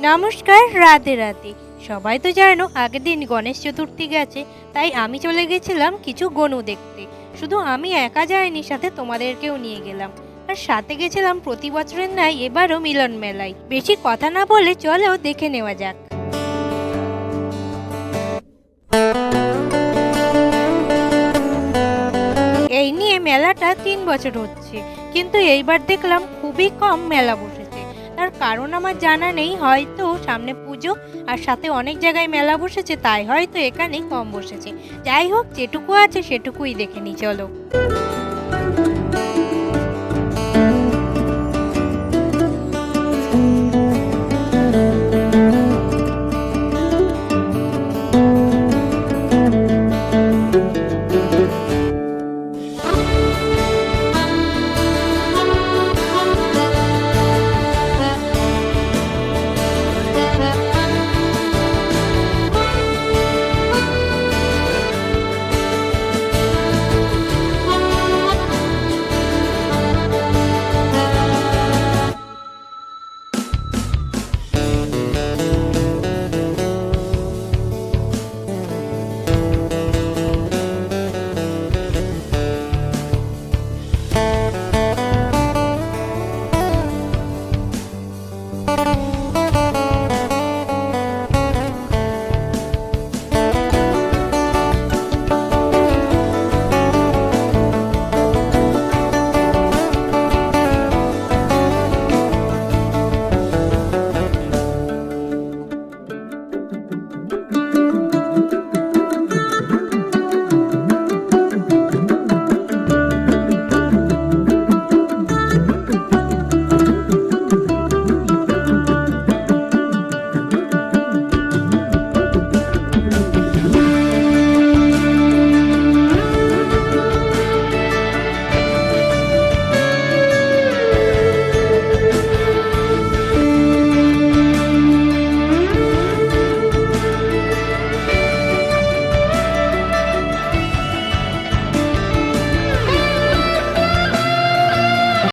নমস্কার, রাধে রাধে। সবাই তো জানো আগের দিন গণেশ চতুর্থী গেছে, তাই আমি চলে গেছিলাম কিছু গনু দেখতে। শুধু আমি একা যাইনি, সাথে তোমাদেরকেও নিয়ে গেলাম। আর সাথে গেছিলাম প্রতি বছরের ন্যায় এবারও মিলন মেলায়। বেশি কথা না বলে চলো দেখে নেওয়া যাক। এই নিয়ে মেলাটা 3 বছর হচ্ছে, কিন্তু এইবার দেখলাম খুবই কম মেলা বসেছে। তার কারণ আমার জানা নেই, হয়তো সামনে পুজো আর সাথে অনেক জায়গায় মেলা বসেছে, তাই হয়তো এখানেই কম বসেছে। যাই হোক, যেটুকু আছে সেটুকুই দেখে নি চলো।